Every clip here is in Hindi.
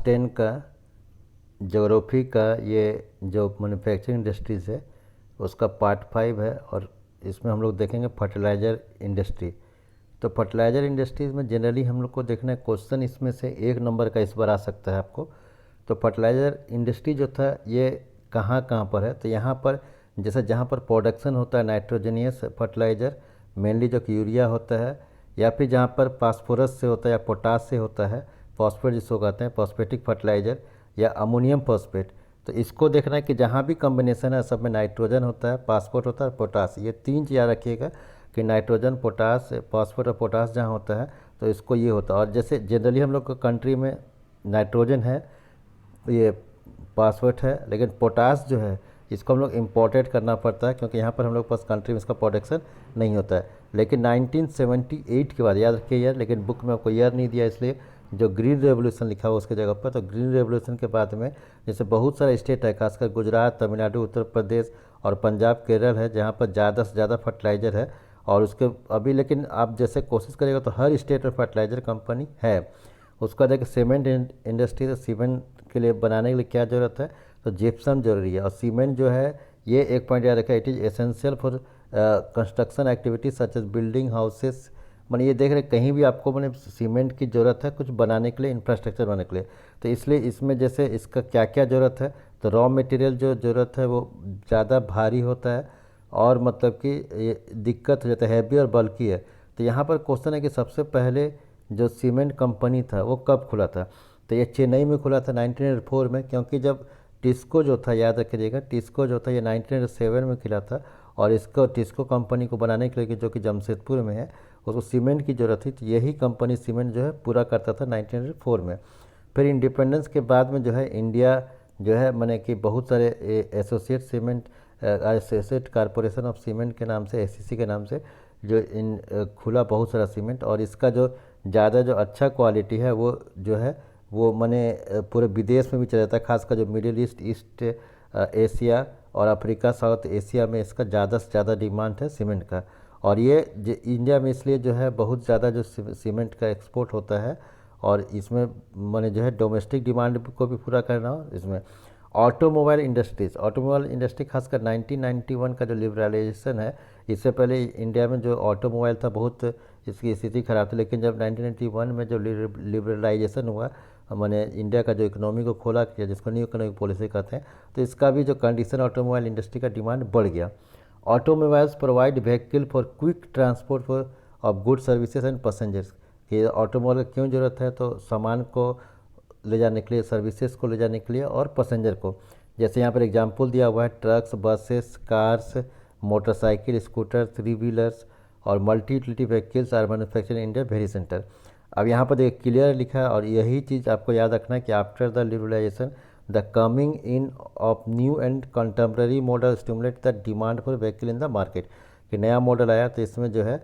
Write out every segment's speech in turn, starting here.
10 का ज्योग्राफी का ये जो मैन्युफैक्चरिंग इंडस्ट्रीज़ है उसका पार्ट 5 है, और इसमें हम लोग देखेंगे फर्टिलाइज़र इंडस्ट्री। तो फर्टिलाइज़र इंडस्ट्रीज़ में जनरली हम लोग को देखना है क्वेश्चन इसमें से 1 नंबर का इस बार आ सकता है आपको। तो फर्टिलाइज़र इंडस्ट्री जो था ये कहाँ कहाँ पर है, तो यहाँ पर जैसे जहाँ पर प्रोडक्शन होता है नाइट्रोजनियस फर्टिलाइज़र, मेनली जो कि यूरिया होता है, या फिर जहाँ पर फास्फोरस से होता है या पोटास से होता है, फॉस्फेट जिसको कहते हैं फॉस्फेटिक फर्टिलाइज़र, या अमोनियम फॉस्फेट। तो इसको देखना है कि जहाँ भी कॉम्बिनेशन है सब में नाइट्रोजन होता है, फास्फोरस होता है, पोटास, ये 3 चीज़ याद रखिएगा कि नाइट्रोजन, पोटास, फॉस्फोरस और पोटास जहाँ होता है तो इसको ये होता है। और जैसे जनरली हम लोग कंट्री में नाइट्रोजन है, ये फास्फेट है, लेकिन पोटास जो है इसको हम लोग इम्पोर्टेड करना पड़ता है क्योंकि यहाँ पर हम लोग पास कंट्री में इसका प्रोडक्शन नहीं होता है। लेकिन 1978 के बाद, याद रखिए यार, लेकिन बुक में आपको ईयर नहीं दिया इसलिए जो ग्रीन रेवोल्यूशन लिखा हुआ उसके जगह पर, तो ग्रीन रेवोल्यूशन के बाद में जैसे बहुत सारे स्टेट है, खासकर गुजरात, तमिलनाडु, उत्तर प्रदेश और पंजाब, केरल है, जहाँ पर ज़्यादा से ज़्यादा फर्टिलाइज़र है। और उसके अभी लेकिन आप जैसे कोशिश करेगा तो हर स्टेट में फर्टिलाइज़र कंपनी है। उसका देखिए सीमेंट इंडस्ट्री, तो सीमेंट के लिए बनाने के लिए क्या ज़रूरत है, तो जिप्सम जरूरी है। और सीमेंट जो है ये एक पॉइंट याद रखा, it is essential for construction activities such as building houses. मैंने ये देख रहे कहीं भी आपको मैंने सीमेंट की ज़रूरत है कुछ बनाने के लिए, इंफ्रास्ट्रक्चर बनाने के लिए, तो इसलिए इसमें जैसे इसका क्या क्या ज़रूरत है, तो रॉ मटेरियल जो ज़रूरत है वो ज़्यादा भारी होता है, और मतलब कि ये दिक्कत हो जाता है, हैवी और बल्कि है। तो यहाँ पर क्वेश्चन है कि सबसे पहले जो सीमेंट कंपनी था वो कब खुला था, तो ये चेन्नई में खुला था 1904 में, क्योंकि जब टिस्को जो था, याद रखिएगा, टिस्को जो था ये 1907 में खुला था, और इसको टिस्को कंपनी को बनाने के लिए जो कि जमशेदपुर में है, उसको सीमेंट की ज़रूरत थी, तो यही कंपनी सीमेंट जो है पूरा करता था 1904 में। फिर इंडिपेंडेंस के बाद में जो है इंडिया जो है मैंने कि बहुत सारे associate cement, associate corporation of cement के नाम से, एसीसी के नाम से जो इन खुला बहुत सारा सीमेंट, और इसका जो ज़्यादा जो अच्छा क्वालिटी है वो जो है वो मैंने पूरे विदेश में भी चला जाता है, खासकर जो मिडिल ईस्ट, ईस्ट एशिया और अफ्रीका, साउथ एशिया में इसका ज़्यादा से ज़्यादा डिमांड है सीमेंट का। और ये इंडिया में इसलिए जो है बहुत ज़्यादा जो सीमेंट का एक्सपोर्ट होता है, और इसमें मैंने जो है डोमेस्टिक डिमांड को भी पूरा करना हो इसमें। ऑटोमोबाइल इंडस्ट्रीज़, ऑटोमोबाइल इंडस्ट्री खासकर 1991 का जो लिबरलाइजेशन है, इससे पहले इंडिया में जो ऑटोमोबाइल था बहुत इसकी स्थिति खराब थी, लेकिन जब 1991 में जो लिबरलाइजेशन हुआ, मैंने इंडिया का जो इकोनॉमी को खोला किया, जिसको न्यू इकोनॉमिक पॉलिसी कहते हैं, तो इसका भी जो कंडीशन ऑटोमोबाइल इंडस्ट्री का डिमांड बढ़ गया। Automobiles provide vehicle for quick transport for of good services and passengers, कि ऑटोमोबाइल क्यों ज़रूरत है, तो सामान को ले जाने के लिए, सर्विसेज को ले जाने के लिए, और पैसेंजर को। जैसे यहाँ पर एग्जांपल दिया हुआ है, trucks, buses, cars, motorcycle, scooter, 3 wheelers और multi utility vehicles are manufacture in India very centre. अब यहाँ पर देखिए क्लियर लिखा है, और यही चीज़ आपको याद रखना है कि after the liberalisation the coming in of new and contemporary model stimulate the demand for vehicle in the market, कि नया मॉडल आया तो इसमें जो है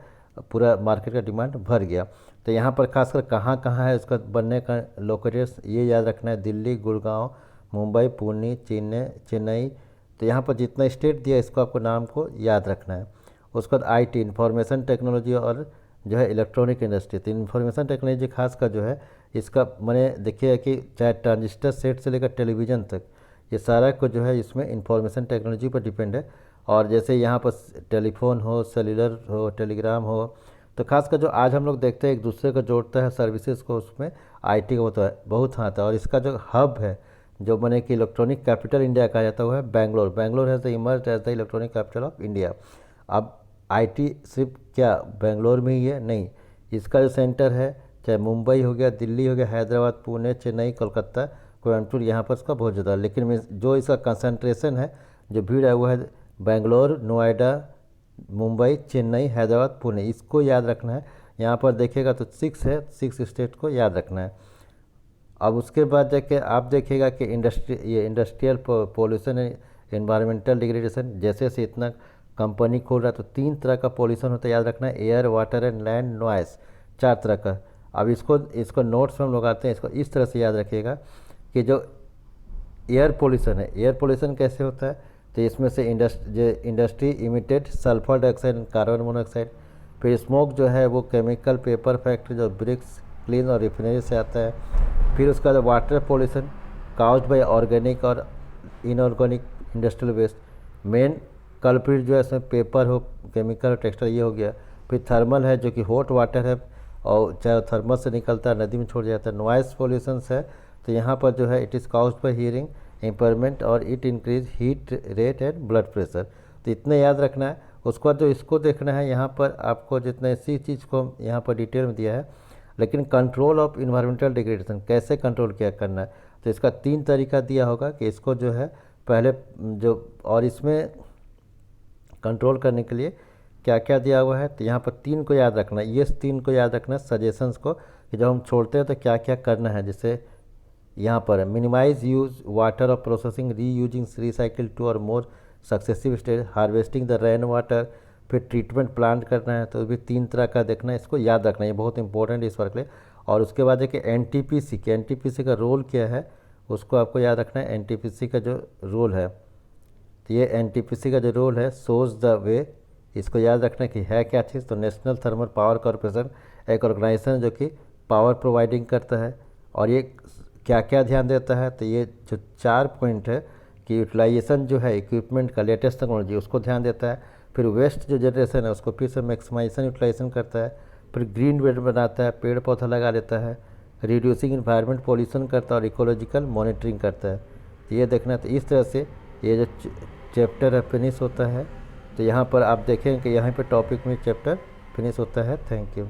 पूरा मार्केट का डिमांड भर गया। तो यहाँ पर खासकर कहाँ कहाँ है उसका बनने का लोकेशन ये याद रखना है, दिल्ली, गुड़गांव, मुंबई, पुणे, चेन्नई। तो यहाँ पर जितना स्टेट दिया इसको आपको नाम को याद रखना है। उसके बाद आईटी, इंफॉर्मेशन टेक्नोलॉजी और जो है इलेक्ट्रॉनिक इंडस्ट्री। तो इंफॉर्मेशन टेक्नोलॉजी खासकर जो है इसका मैंने देखिए कि चाहे ट्रांजिस्टर सेट से लेकर टेलीविज़न तक, ये सारा को जो है इसमें इंफॉर्मेशन टेक्नोलॉजी पर डिपेंड है। और जैसे यहाँ पर टेलीफोन हो, सेलुलर हो, टेलीग्राम हो, तो खासकर जो आज हम लोग देखते हैं एक दूसरे को जोड़ता है सर्विसेज को, उसमें आईटी का होता है बहुत हाथ है। और इसका जो हब है, जो मैंने कि इलेक्ट्रॉनिक कैपिटल इंडिया कहा जाता है, वो है Bangalore. Bangalore has the emerge as the electronic capital of India. अब आईटी सिर्फ क्या बेंगलोर में ही है, नहीं, इसका जो सेंटर है चाहे मुंबई हो गया, दिल्ली हो गया, हैदराबाद, पुणे, चेन्नई, कोलकाता, कोयम्बटूर, यहाँ पर इसका बहुत ज़्यादा, लेकिन जो इसका कंसंट्रेशन है, जो भीड़ है, वो है बेंगलोर, नोएडा, मुंबई, चेन्नई, हैदराबाद, पुणे। इसको याद रखना है। यहाँ पर देखिएगा तो 6 है, 6 स्टेट को याद रखना है। अब उसके बाद जाके आप देखिएगा कि इंडस्ट्रियल पोल्यूशन, एनवायरमेंटल डिग्रेडेशन, जैसे जैसे इतना कंपनी खोल रहा है तो 3 तरह का पोल्यूशन होता है, याद रखना है, air, water and land noise, 4 तरह का। अब इसको नोट्स में हम लोग आते हैं, इसको इस तरह से याद रखिएगा कि जो एयर पोल्यूशन है, एयर पोल्यूशन कैसे होता है, तो इसमें से industry emitted sulphur dioxide and carbon monoxide. फिर स्मोक जो है वो केमिकल, पेपर फैक्ट्री, जो ब्रिक्स, क्लीन और रिफाइनरी से आता है। फिर उसका water pollution caused by organic और inorganic industrial waste. Main culprit जो है इसमें पेपर हो, केमिकल, टेक्सटाइल, ये हो गया। फिर थर्मल है जो कि हॉट वाटर है और चाहे थर्मल से निकलता है नदी में छोड़ जाता है। नॉइस पोल्यूशंस है तो यहाँ पर जो है it is caused by hearing impairment और it increase heat rate and blood pressure. तो इतने याद रखना है। उसके बाद जो इसको देखना है, यहाँ पर आपको जितना इसी चीज़ को यहाँ पर डिटेल में दिया है, लेकिन कंट्रोल ऑफ इन्वायरमेंटल डिग्रेडेशन कैसे कंट्रोल क्या करना है। तो इसका 3 तरीका दिया होगा कि इसको जो है पहले जो, और इसमें कंट्रोल करने के लिए क्या क्या दिया हुआ है। तो यहाँ पर 3 को याद रखना, ये 3 को याद रखना सजेशंस को, कि जब हम छोड़ते हैं तो क्या क्या करना है। जैसे यहाँ पर minimize use water of processing, reusing recycle 2 और more successive stage, harvesting the rain water, फिर ट्रीटमेंट प्लांट करना है। तो भी 3 तरह का देखना है, इसको याद रखना है, ये बहुत इंपॉर्टेंट है इस वर्क के लिए। और उसके बाद देखिए एनटीपीसी का रोल क्या है, उसको आपको याद रखना है। एनटीपीसी का जो रोल है, तो ये एनटीपीसी का जो रोल है, सोज द वे, इसको याद रखना कि है क्या चीज़। तो नेशनल थर्मल पावर कॉरपोरेशन एक ऑर्गेनाइजेशन जो कि पावर प्रोवाइडिंग करता है, और ये क्या क्या ध्यान देता है। तो ये जो 4 पॉइंट है कि यूटिलाइजेशन जो है इक्विपमेंट का लेटेस्ट टेक्नोलॉजी, उसको ध्यान देता है। फिर वेस्ट जो जनरेशन है उसको फिर से मैक्सिमाइजेशन यूटिलाइजेशन करता है। फिर ग्रीन बेल्ट बनाता है, पेड़ पौधा लगा देता है। रिड्यूसिंग इन्वायरमेंट पॉल्यूशन करता है और इकोलॉजिकल मॉनिटरिंग करता है। तो ये देखना है। तो इस तरह से ये जो चैप्टर है फिनिश होता है। तो यहाँ पर आप देखें कि यहाँ पर टॉपिक में चैप्टर फिनिश होता है। Thank you.